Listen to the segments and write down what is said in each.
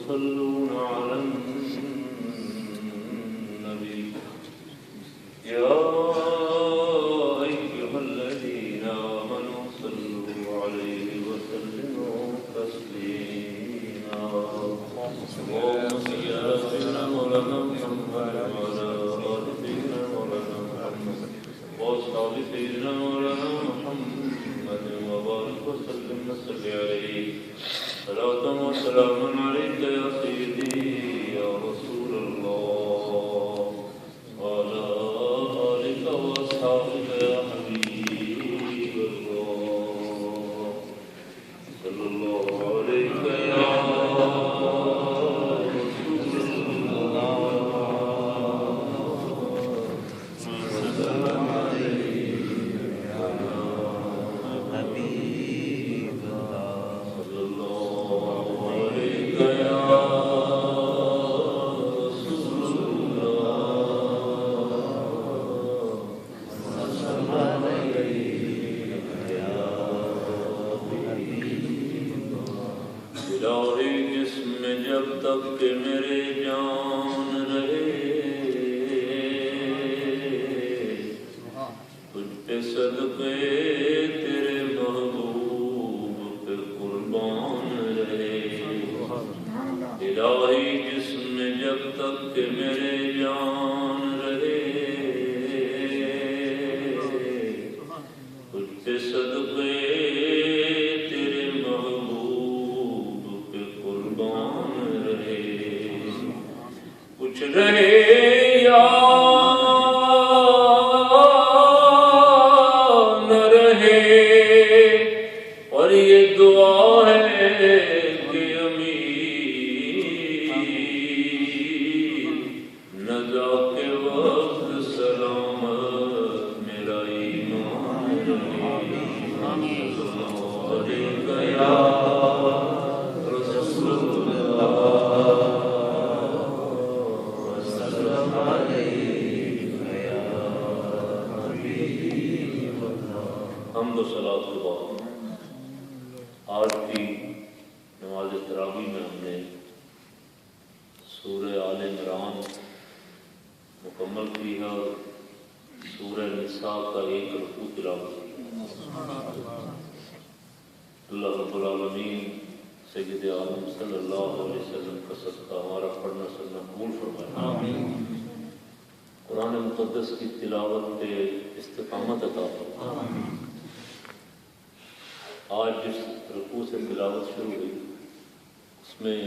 يصلون على النبي يا أيها الذين آمنوا صلوا عليه وسلموا تسليما اللهم صل على سيدنا مولانا محمد وعلى آل سيدنا مولانا محمد وأصحاب سيدنا مولانا محمد وبارك وسلم وصل عليه صلاة وسلام عليك يا سيدي يا رسول الله وعلى آلك وأصحابك يا حبيب الله صلى الله عليك يا رسول الله وسلم عليك يا حبيب الله صلى الله عليك يا رسول الله وسلم عليك يا حبيب الله الہی جسم میں جب تک کہ میرے جان رہے تجھ پہ صدقے تیرے محبوب پہ قربان رہے الہی جسم میں جب تک کہ میرے جان رہے تجھ پہ صدقے تیرے محبوب پہ قربان رہے کچھ رہے یا نہ رہے اور یہ دعا ہے کہ امیر نزا کے وقت سلامت میرا ایمان رہے علیک یا رسول اللہ وسلم علیک یا حبیب اللہ حمد و صلاۃ کے بعد آج کی نماز تراویح میں ہم نے سورہ آل عمران مکمل کی ہے اور سورہ نساء کا ایک رکوع تلاوت کی اللہ رب العالمین سید عالم صلی اللہ علیہ وسلم کا صدقہ ہمارا پڑھنا سننا قبول فرمائے آمین قرآن مقدس کی تلاوت پہ استقامت عطا فرمائے آج جس رکوع سے تلاوت شروع ہوئی اس میں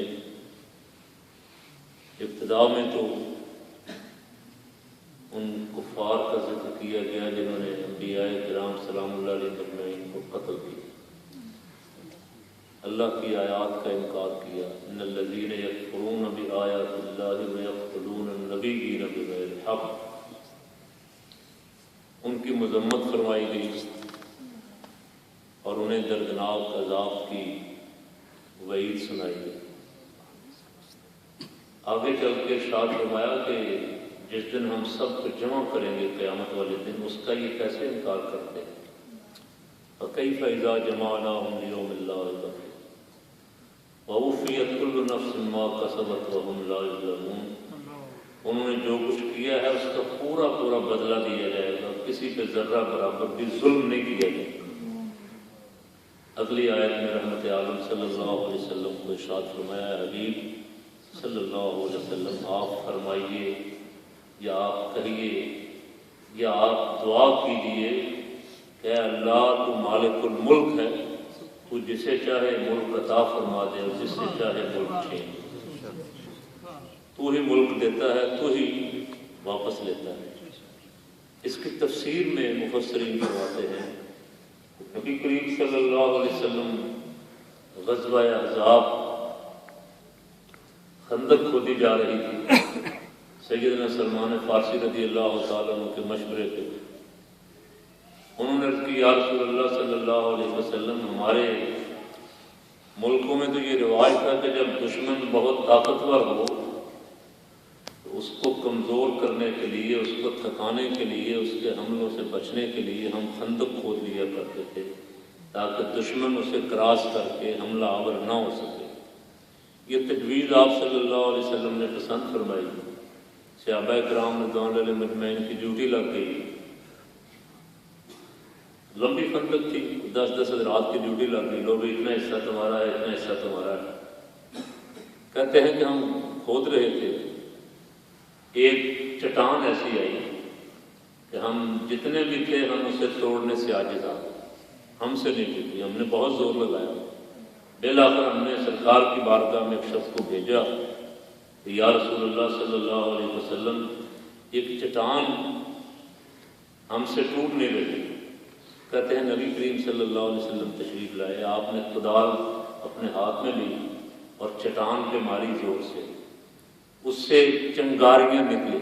ابتدا میں تو ان کفار کا ذکر کیا گیا جنہوں نے انبیاء کرام سلام اللہ علیہ مجمعین کو قتل کیا اللہ کی آیات کا انکار کیا ان الذین یکفرون بآیات اللہ ویقتلون النبیین بغیر الحق ان کی مذمت فرمائی گئی اور انہیں دردناک عذاب کی وعید سنائی گئی آگے چل کے ارشاد فرمایا کہ جس دن ہم سب کو جمع کریں گے قیامت والے دن اس کا یہ کیسے انکار کرتے ہیں فَكَيْفَ إِذَا جَمَعْنَاهُمْ لِيَوْمٍ لَا رَيْبَ فِيهِ وَوُفِّيَتْ كُلُّ نَفْسٍ مَا كَسَبَتْ وَهُمْ لَا يُظْلَمُونَ انہوں نے جو کچھ کیا ہے اس کا پورا پورا بدلہ دیا جائے گا کسی پہ ذرہ برابر بھی ظلم نہیں کیا جائے گا اگلی آیت میں رحمت عالم صلی اللہ علیہ وسلم کو ارشاد فرمایا حبیب صلی اللہ علیہ وسلم آپ فرمائیے یا آپ کہیے یا آپ دعا کیجیے کہ اللہ تو مالک الملک ہے تو جسے چاہے ملک عطا فرما دے اور جس سے چاہے ملک چھین تو ہی ملک دیتا ہے تو ہی واپس لیتا ہے اس کی تفسیر میں مفسرین فرماتے ہیں نبی کریم صلی اللہ علیہ وسلم غزوہ احزاب خندق کھودی جا رہی تھی سیدنا سلمان فارسی رضی اللہ تعالیٰ عنہ کے مشورے پہ انہوں نے عرض کی یا رسول اللہ صلی اللہ علیہ وسلم ہمارے ملکوں میں تو یہ رواج تھا کہ جب دشمن بہت طاقتور ہو تو اس کو کمزور کرنے کے لیے اس کو تھکانے کے لیے اس کے حملوں سے بچنے کے لیے ہم خندق کھود لیا کرتے تھے تاکہ دشمن اسے کراس کر کے حملہ آور نہ ہو سکے۔ یہ تجویز آپ صلی اللہ علیہ وسلم نے پسند فرمائی۔ صحابہ کرام رضوان اللہ مجمعین کی ڈیوٹی لگ گئی، لمبی خندق تھی، 10 حضرات کی ڈیوٹی لگ گئی، لوگ اتنا حصہ تمہارا ہے، اتنا حصہ تمہارا ہے۔ کہتے ہیں کہ ہم کھود رہے تھے، ایک چٹان ایسی آئی کہ ہم جتنے بھی تھے ہم اسے توڑنے سے عاجز آ گئے، ہم سے نہیں ٹکی، ہم نے بہت زور لگایا۔ بالآخر ہم نے سرکار کی بارگاہ میں ایک شخص کو بھیجا کہ یا رسول اللہ صلی اللہ علیہ وسلم، ایک چٹان ہم سے ٹوٹ نہیں رہی۔ کہتے ہیں نبی کریم صلی اللہ علیہ وسلم تشریف لائے، آپ نے کدال اپنے ہاتھ میں لی اور چٹان پہ ماری زور سے، اس سے چنگاریاں نکلی،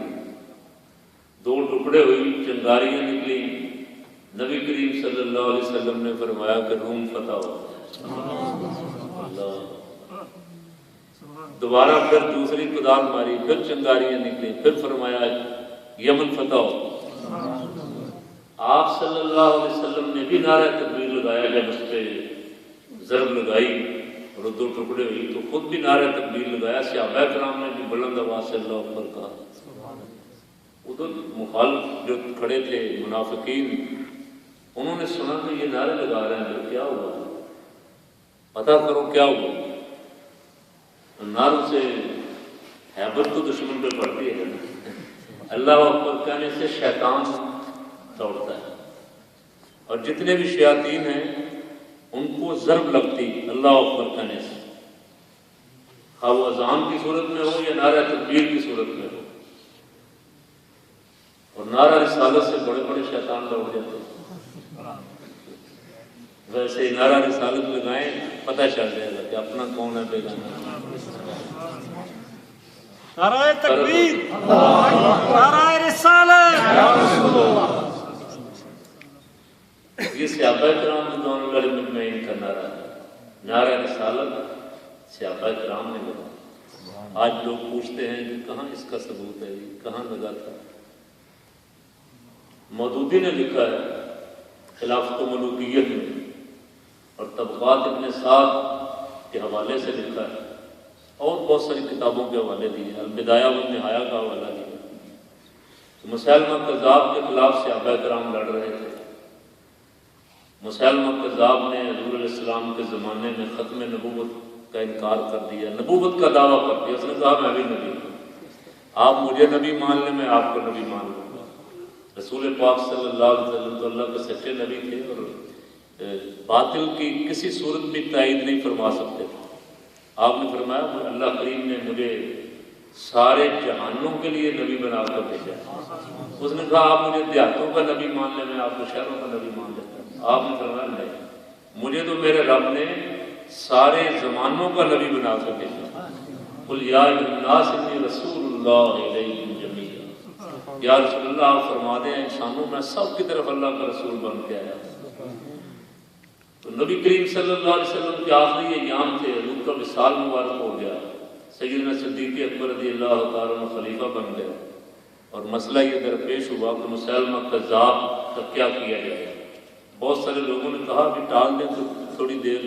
2 ٹکڑے ہوئی، چنگاریاں نکلی۔ نبی کریم صلی اللہ علیہ وسلم نے فرمایا کہ روم فتح ہو۔ دوبارہ پھر دوسری کدال ماری، پھر چنگاریاں نکلی، پھر فرمایا یمن فتح ہو۔ آپ صلی اللہ علیہ وسلم نے بھی نعرہ تکبیر لگایا، جب اس پہ ضرب لگائی اور 2 ٹکڑے ہوئی تو خود بھی نعرہ تکبیر لگایا۔ صحابہ کرام نے بھی بلند آواز سے اللہ اکبر کہا۔ ادھر مخالف جو کھڑے تھے منافقین، انہوں نے سنا کہ یہ نعرے لگا رہے ہیں، کیا ہوا، پتہ کرو کیا ہوا۔ نعروں سے ہیبت تو دشمن پہ پڑتی ہے، اللہ اکبر کہنے سے شیطان دوڑتا ہے، اور جتنے بھی شیاطین ہیں ان کو ضرب لگتی اللہ اکبر کہنے سے، خواہ وہ اذان کی صورت میں ہو یا نعرہ تکبیر کی صورت میں ہو۔ اور نعرہ رسالت سے بڑے بڑے شیطان دوڑ جاتے ہیں۔ ویسے نعرہ رسالت لگائیں، پتہ چل جائے گا کہ اپنا کون ہے بیگانہ۔ نعرہ تکبیر، نعرہ رسالت۔ یہ صحابہ کرام رضوان اللہ علیہم مجمعین کا نعرہ ہے، نعرہ رسالت صحابہ کرام نے لگا۔ آج لوگ پوچھتے ہیں کہ کہاں اس کا ثبوت ہے، کہاں لگا تھا؟ مودودی نے لکھا ہے خلافت و ملوکیت میں، اور طبقات ابن سعد کے حوالے سے لکھا ہے، اور بہت ساری کتابوں کے حوالے دیے، البدایہ والنہایہ کا حوالہ دیا۔ مسیلمہ کذاب کے خلاف صحابہ کرام لڑ رہے تھے۔ مسیلمہ کذاب نے حضور علیہ السلام کے زمانے میں ختم نبوت کا انکار کر دیا، نبوت کا دعویٰ کر دیا۔ اس نے کہا میں بھی نبی ہوں، آپ مجھے نبی مان لیں، میں آپ کو نبی مان لوں۔ رسول پاک صلی اللہ علیہ وسلم تو اللہ کے سچے نبی تھے، اور باطل کی کسی صورت بھی تائید نہیں فرما سکتے تھے۔ آپ نے فرمایا اللہ کریم نے مجھے سارے جہانوں کے لیے نبی بنا کر بھیجا۔ اس نے کہا آپ مجھے دیہاتوں کا نبی مان لیں، میں آپ کو شہروں کا نبی مان لیتا ہوں۔ آپ نے فرمایا نہیں، مجھے تو میرے رب نے سارے زمانوں کا نبی بنا کر بھیجا۔ قل یا ایھا الناس انی رسول اللہ الیکم جمیعا، یا رسول اللہ آپ فرما دیں انسانوں میں سب کی طرف اللہ کا رسول بن کے آیا۔ تو نبی کریم صلی اللہ علیہ وسلم کے آخری ایام تھے، حضور کا وصال مبارک ہو گیا، سیدنا صدیق اکبر رضی اللہ تعالیٰ عنہ خلیفہ بن گئے، اور مسئلہ یہ درپیش ہوا کہ مسیلمہ کذاب کا کیا کیا جائے۔ بہت سارے لوگوں نے کہا کہ ٹال دیں تو تھوڑی دیر،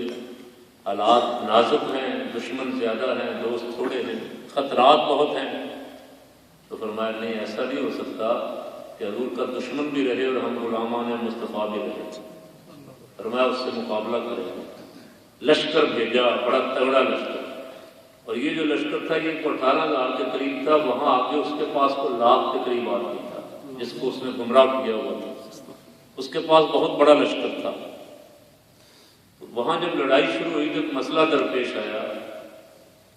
حالات نازک ہیں، دشمن زیادہ ہیں، دوست تھوڑے ہیں، خطرات بہت ہیں۔ تو فرمایا نہیں، ایسا نہیں ہو سکتا کہ حضور کا دشمن بھی رہے اور ہم غلامان مصطفیٰ بھی رہے۔ فرمایا اس سے مقابلہ کریں۔ لشکر بھیجا، بڑا تگڑا لشکر، اور یہ جو لشکر تھا یہ 18,000 کے قریب تھا۔ وہاں آگے اس کے پاس کو 1,00,000 کے قریب آدمی تھا جس کو اس نے گمراہ کیا ہوا تھا، اس کے پاس بہت بڑا لشکر تھا۔ وہاں جب لڑائی شروع ہوئی تو مسئلہ درپیش آیا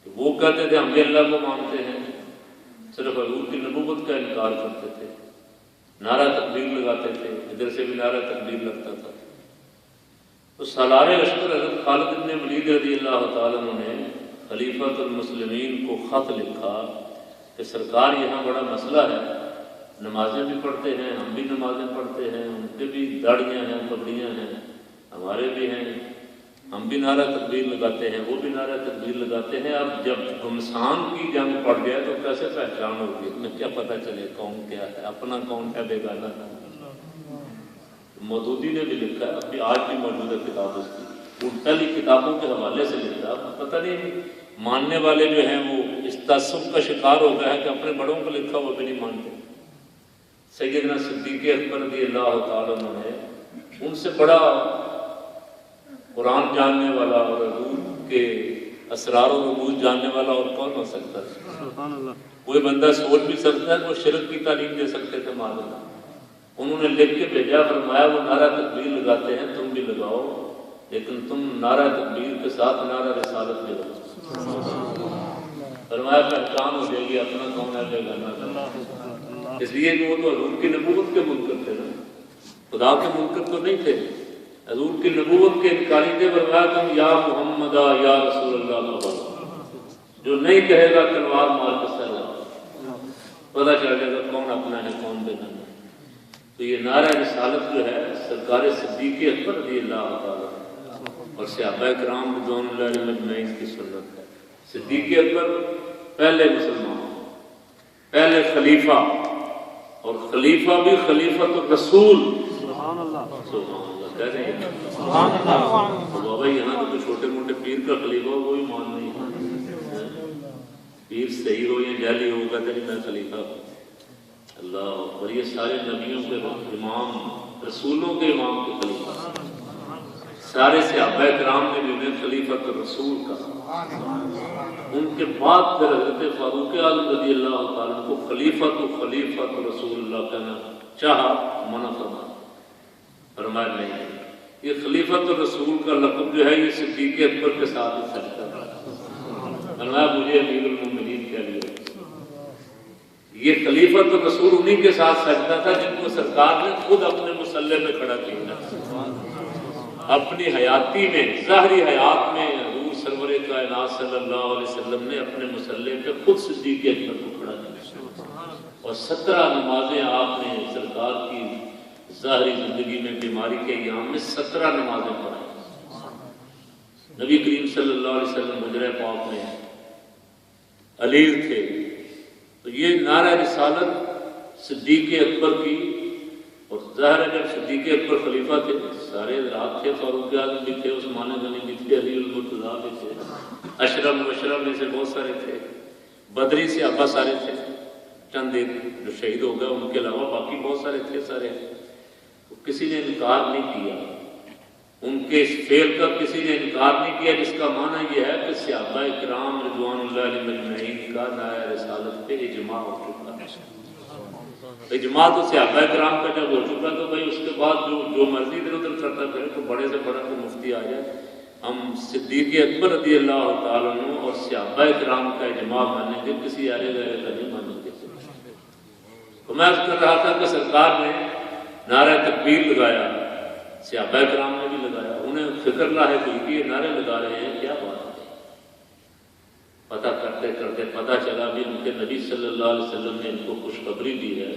کہ وہ کہتے تھے ہم بھی اللہ کو مانتے ہیں، صرف حضور کی نبوت کا انکار کرتے تھے، نعرہ تکبیر لگاتے تھے، ادھر سے بھی نعرہ تکبیر لگتا تھا۔ تو سالار لشکر حضرت خالد بن ولید رضی اللہ تعالیٰ عنہ نے خلیفۃ المسلمین کو خط لکھا کہ سرکار یہاں بڑا مسئلہ ہے، نمازیں بھی پڑھتے ہیں، ہم بھی نمازیں پڑھتے ہیں، ان کے بھی داڑیاں ہیں، پگڑیاں ہیں، ہمارے بھی ہیں، ہم بھی نعرہ تکبیر لگاتے ہیں، وہ بھی نعرہ تکبیر لگاتے ہیں۔ اب جب گھمسان کی جنگ پڑ جائے تو کیسے پہچان ہوگی، ہمیں کیا پتہ چلے کون کیا ہے، اپنا کون ہے، بیگانہ ہے۔ مودودی نے بھی لکھا ہے، اپنی آج بھی موجود ہے کتاب اس کی، ان پہلی کتابوں کے حوالے سے لکھا ہے۔ پتہ نہیں ماننے والے جو ہیں وہ اس تعصب کا شکار ہو گیا ہے کہ اپنے بڑوں کو لکھا وہ بھی نہیں مانتے۔ سیدنا صدیق اکبر رضی اللہ تعالیٰ عنہ ہے، ان سے بڑا قرآن جاننے والا اور حضور کے اسرار و رموز جاننے والا اور کون ہو سکتا ہے؟ سبحان اللہ۔ کوئی بندہ سوچ بھی سکتا ہے کہ وہ شرک کی تعلیم دے سکتے تھے معاذ اللہ۔ انہوں نے لکھ کے بھیجا، فرمایا وہ نعرہ تکبیر لگاتے ہیں تم بھی لگاؤ، لیکن تم نعرہ تکبیر کے ساتھ نعرہ رسالت بھی لگاؤ۔ فرمایا پہچان ہو جائے گی اپنا کون ہے بے گانا۔ اس لیے کہ وہ تو حضور کی نبوت کے منکر تھے نا، خدا کے منکر تو نہیں تھے، حضور کی نبوت کے انکاری تھے۔ فرمایا تم یا محمد یا رسول اللہ کا جو نہیں کہے گا تلوار مار کے سر پتہ چل جائے گا کون اپنا ہے کون بے گانا۔ تو یہ نعرہ رسالت جو ہے سرکار صدیق اکبر رضی اللہ تعالیٰ اور صحابہ کرام رضوان اللہ علیہم اجمعین کی سنت ہے۔ صدیق اکبر پہلے مسلمان، پہلے خلیفہ، اور خلیفہ بھی خلیفۃ الرسول۔ سبحان اللہ، سبحان اللہ کہہ رہے ہیں سبحان اللہ۔ تو بابا یہاں تو چھوٹے موٹے پیر کا خلیفہ ہو کوئی مان نہیں ہے، پیر صحیح ہو یا جعلی ہوگا تو میں خلیفہ ہوں۔ اللہ، اور یہ سارے نبیوں کے امام، رسولوں کے امام کے خلیفہ، سارے صحابہ کرام نے بھی انہیں خلیفۃ الرسول کہا۔ ان کے بعد پھر حضرت فاروق اعظم رضی اللہ تعالیٰ کو خلیفۃ رسول اللہ کہنا چاہا، منع فرمایا نہیں، یہ خلیفۃ الرسول کا لقب جو ہے یہ صدیق اکبر کے ساتھ ہی سجتا تھا۔ فرمایا مجھے امیر المومنین کہہ لیا۔ یہ خلیفۃ الرسول انہی کے ساتھ سجتا تھا جن کو سرکار نے خود اپنے مصلی پہ کھڑا کیا، اپنی حیاتی میں، ظاہری حیات میں حضور سرور کائنات صلی اللہ علیہ وسلم نے اپنے مصلی پہ خود صدیق اکبر کو کھڑا کیا، اور 17 نمازیں آپ نے سرکار کی ظاہری زندگی میں بیماری کے ایام میں 17 نمازیں پڑھائیں۔ نبی کریم صلی اللہ علیہ وسلم حجرہ پاک میں علیل تھے، تو یہ نعرہ رسالت صدیق اکبر کی، اور ظاہر ہے جب صدیق اکبر خلیفہ تھے سارے رات تھے، فاروق اعظم بھی تھے، عثمان غنی بھی تھے، علی المرتضیٰ بھی تھے، اشرف مبشرہ میں سے بہت سارے تھے، بدری سے ابا سارے تھے، چند ایک جو شہید ہو گئے ان کے علاوہ باقی بہت سارے تھے سارے۔ کسی نے انکار نہیں کیا ان کے اس فعل کا، کسی نے انکار نہیں کیا، جس کا معنی یہ ہے کہ صحابہ کرام رضوان اللہ علیہم اجمعین کا نعرہ رسالت پہ اجماع ہو چکا ہے۔ اجماع تو صحابہ کرام کا جب ہو چکا تو بھائی اس کے بعد جو مرضی ادھر ادھر کرتا پھر تو بڑے سے بڑا تو مفتی آ جائے، ہم صدیق اکبر رضی اللہ تعالیٰ عنہ اور صحابہ کرام کا اجماع مانیں گے، کسی آرے غیرے کا نہیں مانیں گے۔ تو میں عرض کر رہا تھا کہ سرکار نے نعرہ تکبیر لگایا، صحابہ کرام نے بھی لگایا، انہیں فکر لاحق ہوئی کہ یہ نعرے لگا رہے ہیں کیا بات ہے۔ پتہ کرتے کرتے پتہ چلا بھی ان کے نبی صلی اللہ علیہ وسلم نے ان کو خوشخبری دی ہے،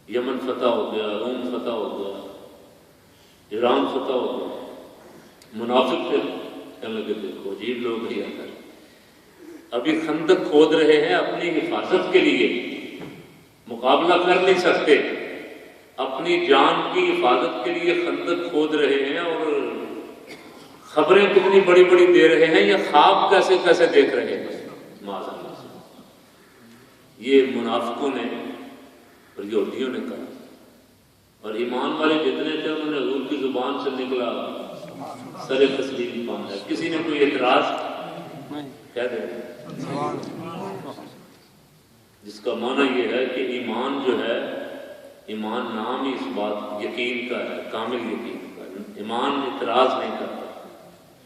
یمن فتح ہو گیا، روم فتح ہو گیا، ایران فتح ہو گیا۔ منافق تھے، کہنے لگے دیکھو عجیب لوگ رہا کر، ابھی خندق کھود رہے ہیں اپنی حفاظت کے لیے، مقابلہ کر نہیں سکتے، اپنی جان کی حفاظت کے لیے خندق کھود رہے ہیں، اور خبریں کتنی بڑی بڑی دے رہے ہیں، یا خواب کیسے کیسے دیکھ رہے ہیں معاذ اللہ سے۔ یہ منافقوں نے اور یہودیوں نے کہا، اور ایمان والے جتنے تھے انہوں نے حضور کی زبان سے نکلا سر تسلیم پانا ہے۔ کسی نے کوئی اعتراض کہہ دے، جس کا معنی یہ ہے کہ ایمان جو ہے، ایمان نام ہی اس بات یقین کا ہے، کامل یقین کا ہے۔ ایمان اعتراض نہیں کرتا،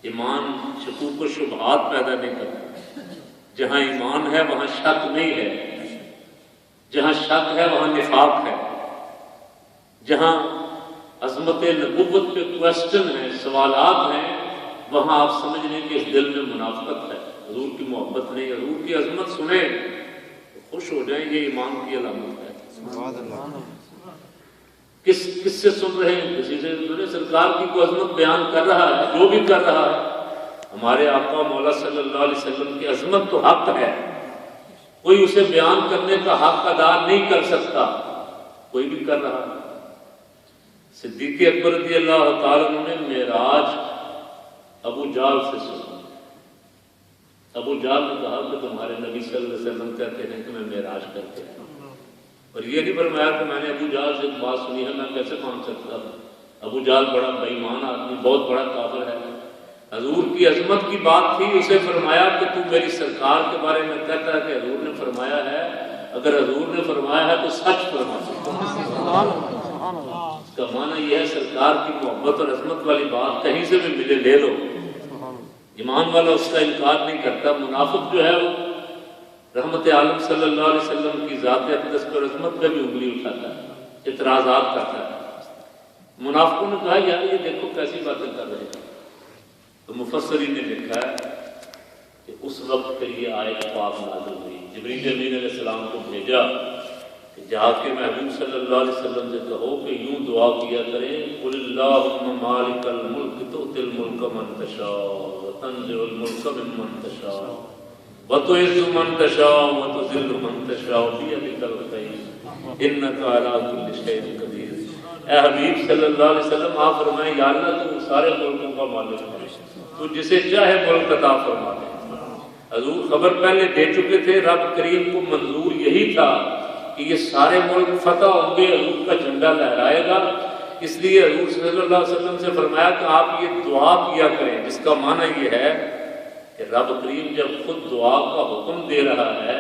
ایمان شکوک و شبہات پیدا نہیں کرتا۔ جہاں ایمان ہے وہاں شک نہیں ہے، جہاں شک ہے وہاں نفاق ہے، جہاں عظمت نبوت پہ کوشچن ہے، سوالات ہیں، وہاں آپ سمجھ لیں کہ اس دل میں منافقت ہے، حضور کی محبت نہیں، حضور کی عظمت سنیں تو خوش ہو جائیں، یہ ایمان کی علامت ہے۔ کس سے سن رہے ہیں؟ کسی سے سرکار کی کوئی عظمت بیان کر رہا ہے، جو بھی کر رہا ہے، ہمارے آقا مولا صلی اللہ علیہ وسلم کی عظمت تو حق ہے، کوئی اسے بیان کرنے کا حق ادا نہیں کر سکتا، کوئی بھی کر رہا ہے۔ صدیق اکبر رضی اللہ تعالیٰ عنہ نے معراج ابو جہل سے سنا۔ ابو جہل نے کہا کہ تمہارے نبی صلی اللہ علیہ وسلم کہتے ہیں کہ میں معراج کر کے آیا، اور یہ نہیں فرمایا کہ میں نے ابو جہل سے ایک بات سنی ہے میں کیسے مان سکتا ہوں، ابو جہل بڑا بے ایمان آدمی، بہت بڑا کافر ہے۔ حضور کی عظمت کی بات تھی، اسے فرمایا کہ تو میری سرکار کے بارے میں کہتا ہے کہ حضور نے فرمایا ہے، اگر حضور نے فرمایا ہے تو سچ فرما۔ اس کا معنی یہ ہے سرکار کی محبت اور عظمت والی بات کہیں سے بھی ملے لے لو۔ ایمان والا اس کا انکار نہیں کرتا۔ منافق جو ہے وہ رحمت عالم صلی اللہ علیہ وسلم کی ذات اقدس پر عظمت پہ بھی انگلی اٹھاتا ہے، اعتراضات کرتا ہے۔ منافقوں نے کہا یار یہ دیکھو کیسی باتیں کر رہے ہیں، تو مفسرین نے لکھا ہے کہ اس وقت پہ یہ آیت پاک نازل ہوئی، جبریل امین علیہ السلام کو بھیجا کہ جا کے محبوب صلی اللہ علیہ وسلم سے کہو کہ یوں دعا کیا کریں، قل اللہم مالک الملک تؤتی الملک من تشاء وتنزع الملک ممن تشاء وتعز من تشاء وتذل من تشاء بیدک الخیر انک علی کل شیء قدیر۔ اے حبیب صلی اللہ علیہ وسلم آپ فرمائیں یا اللہ تو سارے ملکوں کا مالک ہے، تو جسے چاہے ملک عطا فرما دے۔ حضور خبر پہلے دے چکے تھے، رب کریم کو منظور یہی تھا کہ یہ سارے ملک فتح ہوں گے، حضور کا جھنڈا لہرائے گا، اس لیے حضور صلی اللہ علیہ وسلم سے فرمایا کہ آپ یہ دعا کیا کریں، جس کا معنی یہ ہے کہ رب کریم جب خود دعا کا حکم دے رہا ہے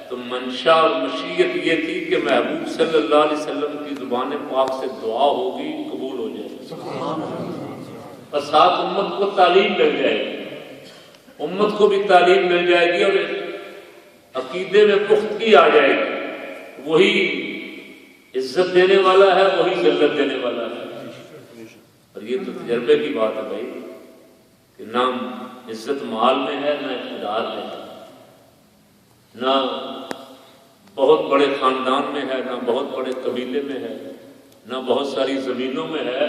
تو منشا اور مشیت یہ تھی کہ محبوب صلی اللہ علیہ وسلم کی زبان پاک سے دعا ہوگی، قبول ہو جائے گی، اور ساتھ امت کو تعلیم مل جائے گی، امت کو بھی تعلیم مل جائے گی اور عقیدے میں پختگی آ جائے گی۔ وہی عزت دینے والا ہے، وہی ذلت دینے والا ہے، اور یہ تو تجربے کی بات ہے بھائی کہ نہ عزت مال میں ہے، نہ اقتدار میں ہے، نہ بہت بڑے خاندان میں ہے، نہ بہت بڑے قبیلے میں ہے، نہ بہت ساری زمینوں میں ہے۔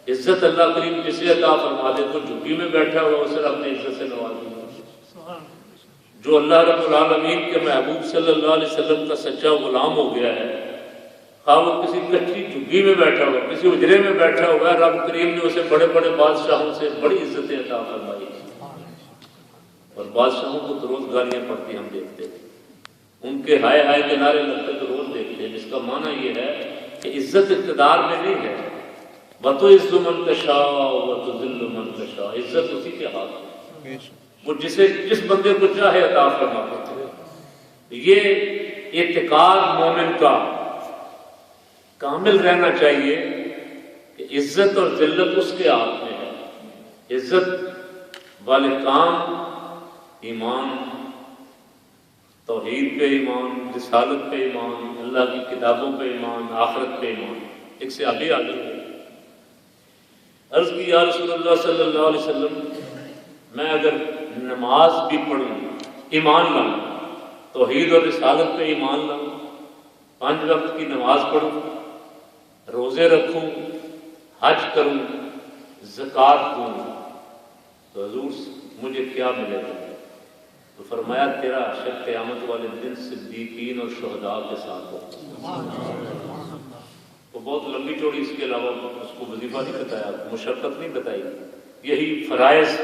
عزت اللہ کریم جسے عطا فرما دے تو جھگی میں بیٹھا ہوا اسے اپنے عزت سے نواز دے۔ جو اللہ رب العالمین کے محبوب صلی اللہ علیہ وسلم کا سچا غلام ہو گیا ہے، خواہ وہ کسی کچی جھگی میں بیٹھا ہوا، کسی اجرے میں بیٹھا ہوا ہے، رب کریم نے اسے بڑے بڑے بادشاہوں سے بڑی عزتیں عطا فرمائی، اور بادشاہوں کو تو روز گالیاں پڑتی ہم دیکھتے ہیں، ان کے ہائے ہائے کے نعرے لگتے تو روز دیکھتے ہیں، جس کا معنی یہ ہے کہ عزت اقتدار میں نہیں ہے۔ وَتُعِزُّ مَن تَشَاءُ وَتُذِلُّ مَن تَشَاءُ، عزت اسی کے ہاتھ میں، وہ جس بندے کو چاہے عطا فرماتا ہے۔ یہ اعتقاد مومن کا کامل رہنا چاہیے کہ عزت اور ذلت اس کے ہاتھ میں ہے۔ عزت والے کام ایمان، توحید پہ ایمان، رسالت پہ ایمان، اللہ کی کتابوں پہ ایمان، آخرت پہ ایمان، ایک سے آگے ہے۔ عرض کی یا رسول اللہ صلی اللہ علیہ وسلم میں اگر نماز بھی پڑھوں، ایمان لاؤں، توحید اور رسالت پہ ایمان لاؤں، 5 وقت کی نماز پڑھوں، روزے رکھوں، حج کروں، زکوٰۃ دوں، تو حضور مجھے کیا ملے گا؟ تو فرمایا تیرا حشر قیامت والے دن صدیقین اور شہداء کے ساتھ ہوگا۔ وہ بہت لمبی چوڑی اس کے علاوہ اس کو وظیفہ نہیں بتایا، مشقت نہیں بتائی، یہی فرائض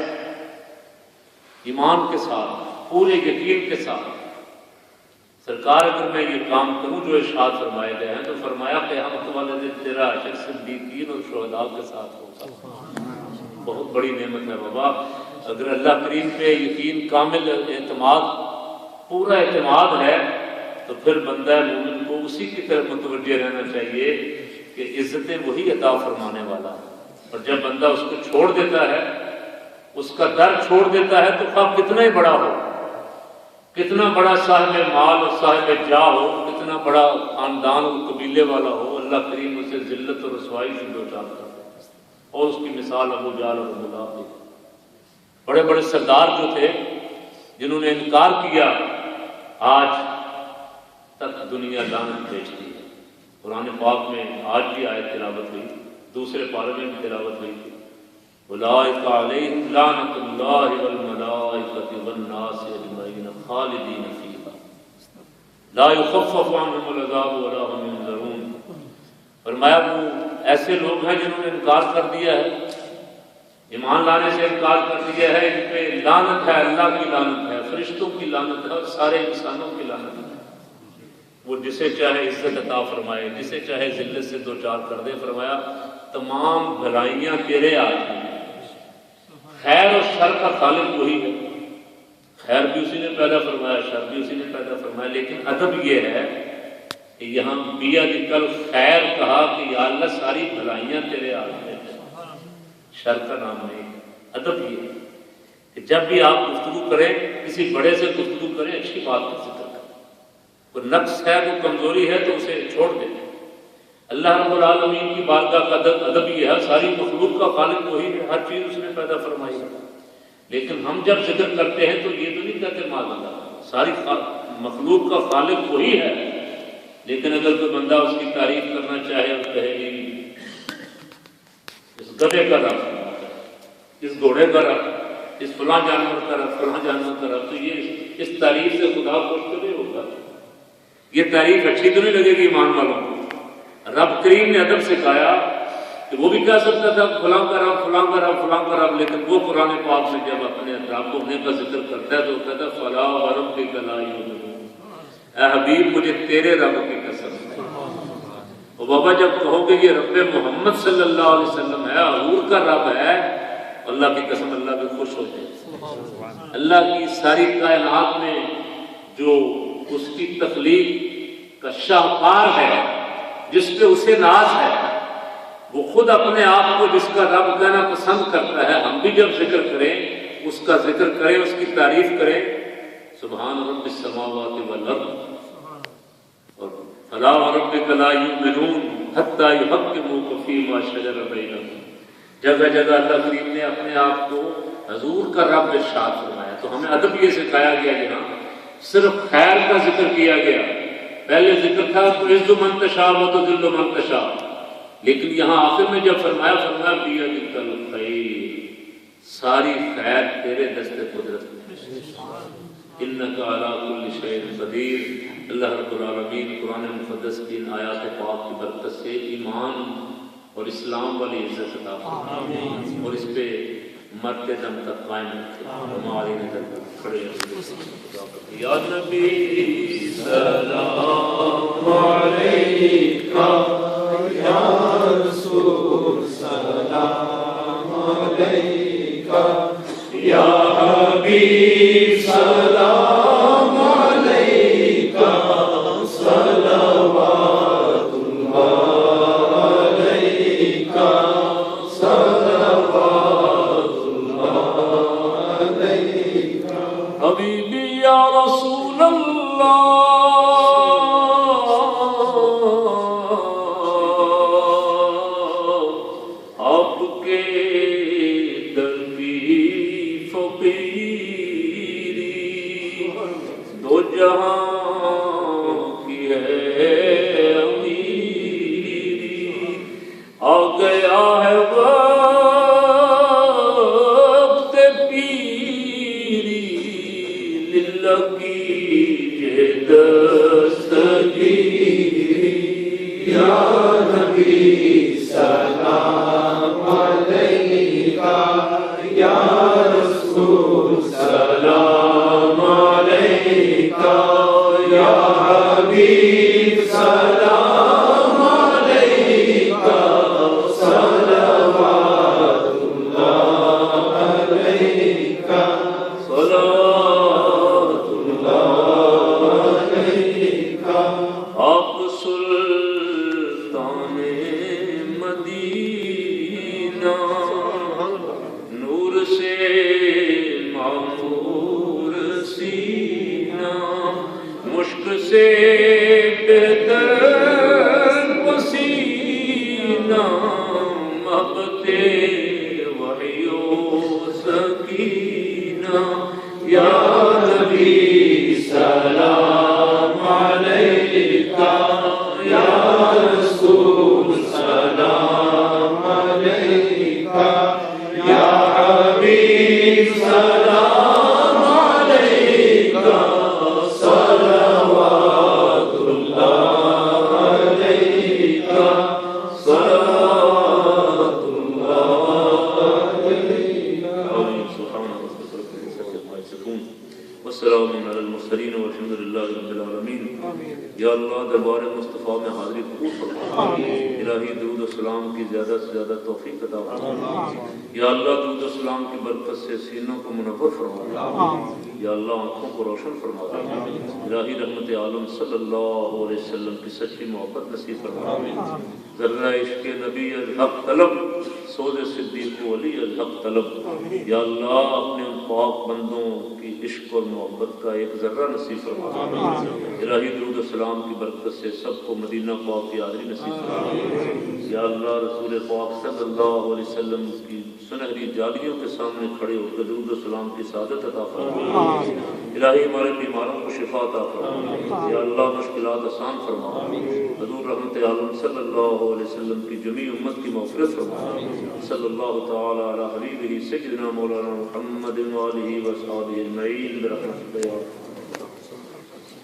ایمان کے ساتھ، پورے یقین کے ساتھ۔ سرکار اگر میں یہ کام کروں جو ارشاد فرمائے گئے ہیں تو فرمایا قیامت والے دن تیرا حشر صدیقین اور شہداء کے ساتھ ہوگا۔ بہت بڑی نعمت ہے بابا، اگر اللہ کریم پہ یقین کامل، اعتماد، پورا اعتماد ہے تو پھر بندہ مومن کو اسی کی طرف متوجہ رہنا چاہیے کہ عزتیں وہی عطا فرمانے والا ہے، اور جب بندہ اس کو چھوڑ دیتا ہے، اس کا در چھوڑ دیتا ہے، تو خواہ کتنا ہی بڑا ہو، کتنا بڑا صاحب مال اور صاحب جاہ ہو، کتنا بڑا خاندان اور قبیلے والا ہو، اللہ کریم اسے ذلت اور رسوائی سے دوچار کرتا ہے۔ اور اس کی مثال ابو جہل اور ابو لہب دی۔ بڑے بڑے سردار جو تھے جنہوں نے انکار کیا، آج تک دنیا لعنت بھیجتی ہے۔ قرآن پاک میں آج بھی آیت تلاوت ہوئی، دوسرے پارے میں بھی تلاوت ہوئی تھی، اولئک علیہم لعنۃ اللہ والملائکۃ والناس اجمعین خالدین فیہا لا یخفف عنہم العذاب ولا هم ینظرون۔ فرمایا وہ ایسے لوگ ہیں جنہوں نے انکار کر دیا ہے، ایمان لانے سے انکار کر دیا ہے، ان پہ لعنت ہے، اللہ کی لعنت ہے، فرشتوں کی لعنت ہے اور سارے انسانوں کی لعنت ہے۔ وہ جسے چاہے عزت عطا فرمائے، جسے چاہے ذلت سے دو چار کر دے، فرمایا تمام بھلائیاں تیرے ہاتھ میں ہیں، خیر اور شر کا خالق وہی ہے، خیر بھی اسی نے پیدا فرمایا، شر بھی اسی نے پیدا فرمایا، لیکن ادب یہ ہے کہ یہاں بیدکل خیر کہا کہ یا اللہ ساری بھلائیاں تیرے ہاتھ میں ہیں، شر کا نام نہیں ہے۔ ادب یہ ہے کہ جب بھی آپ گفتگو کریں، کسی بڑے سے گفتگو کریں، اچھی بات کا ذکر کریں، کوئی نقص ہے، کوئی کمزوری ہے تو اسے چھوڑ دیں۔ اللہ رب العالمین کی بارگاہ کا ادب یہ ہے، ساری مخلوق کا خالق وہی ہے، ہر چیز اس نے پیدا فرمائی ہے، لیکن ہم جب ذکر کرتے ہیں تو یہ تو نہیں کہتے معاذ اللہ، ساری مخلوق کا خالق وہی ہے، لیکن اگر کوئی بندہ اس کی تعریف کرنا چاہے اور کہے جی اس گدھے کا رب، اس گھوڑے کا رب، اس فلاں جانور کا رب، فلاں جانور کا رب، تو یہ اس تعریف سے خدا خوش تو نہیں ہوگا، یہ تعریف اچھی تو نہیں لگے گی ایمان والوں کو۔ رب کریم نے ادب سکھایا کہ وہ بھی کہہ سکتا تھا فلاں کا رب، فلاں کا رب، فلاں کا رب، لیکن وہ قرآن پاک میں جب اپنے رب ہونے کا ذکر کرتا ہے تو کہتا ہے فلا وربک لا یؤمنون، اے حبیب مجھے تیرے رب کی قسم ہے۔ اور بابا جب کہو کہ یہ رب محمد صلی اللہ علیہ وسلم ہے، حضور کا رب ہے، اللہ کی قسم اللہ بھی خوش ہوتے ہیں۔ اللہ کی ساری کائنات میں جو اس کی تخلیق کا شاہکار ہے، جس پہ اسے ناز ہے، وہ خود اپنے آپ کو جس کا رب کہنا پسند کرتا ہے، ہم بھی جب ذکر کریں اس کا ذکر کریں، اس کی تعریف کریں، سبحان رب السماوات والارض، اور فلا وربک لا یؤمنون حتی یحکموک فیما شجر بینہم، جگہ جگہ اللہ کریم نے اپنے آپ کو حضور کا رب ارشاد فرمایا۔ تو ہمیں ادب یہ سکھایا گیا، یہاں صرف خیر کا ذکر کیا گیا، پہلے ذکر تھا تو عز من تشاء و تذل من تشاء، لیکن یہاں آخر میں جب فرمایا بیدک الخیر، ساری خیر تیرے دست قدرت میں، انک علی کل شیء قدیر۔ اللہ رب العالمین قرآن مقدس کی ان آیات پاک کی برکت سے ایمان اور اسلام والی عزت عطا فرمائے اور اس پہ مرتے دم تک قائم رکھے، ہماری نظر پر کھڑے رکھے۔ یا نبی سلام علیکہ، یا رسول سلام علیکہ، یا حبیب سلام علیکہ، صلوات اللہ علیکہ، صلوات اللہ علیکہ، حبیبی یا رسول اللہ، آپ کے در کی فقیری، دو جہاں کی ہے امیری، آ گیا ہے وقت پیری، للہ کیجے دستگیری، یا نبی سلام علیکہ، یا رسول سلام علیکہ، یا حبیب سلام علیکہ، صلوات اللہ علیکہ، صلوات اللہ علیکہ۔ آپ سلطان مدینہ، نور سے معمور سینہ، مشک سے بہتر پسینہ، محبت وحی و سکینہ، یا نبی سلام علیکہ، یا رسول سلام علیکہ، یا حبیب سلام علیکہ، صلوات اللہ علیکہ، صلوات يصفون والسلام على المرسلين والحمد لله رب العالمین۔ یا اللہ دربار مصطفیٰ میں حاضری قبول فرما، الہی درود و سلام کی زیادہ سے زیادہ توفیق عطا فرما، یا اللہ درود و سلام کی برکت سے سینوں کو منور فرما، یا اللہ آنکھوں کو روشن فرما، الہی رحمت عالم صلی اللہ علیہ وسلم کی سچی محبت نصیب فرما، ذرہ عشق نبی الحق طلب، سود صدیق ولی الحق طلب، یا اللہ اپنے ان پاک بندوں کی عشق اور محبت کا ایک ذرہ نصیب فرما، الہی درود و سلام کی برکت سے سب کو مدینہ پاک کی حاضری نصیب فرما، یا اللہ رسول پاک صلی اللہ علیہ وسلم کی سنہری جالیوں کے سامنے کھڑے ہو کر درود و سلام کی سعادت عطا فرما، الہی ہمارے بیماروں کو شفا عطا فرما، یا اللہ مشکلات آسان فرما، حضور رحمت عالم صلی اللہ علیہ وسلم کی جمیع امت کی مغفرت فرما، صلی اللہ تعالی علی حبیبہ سیدنا مولانا محمد وآلہ وصحبہ اجمعین برحمتک یا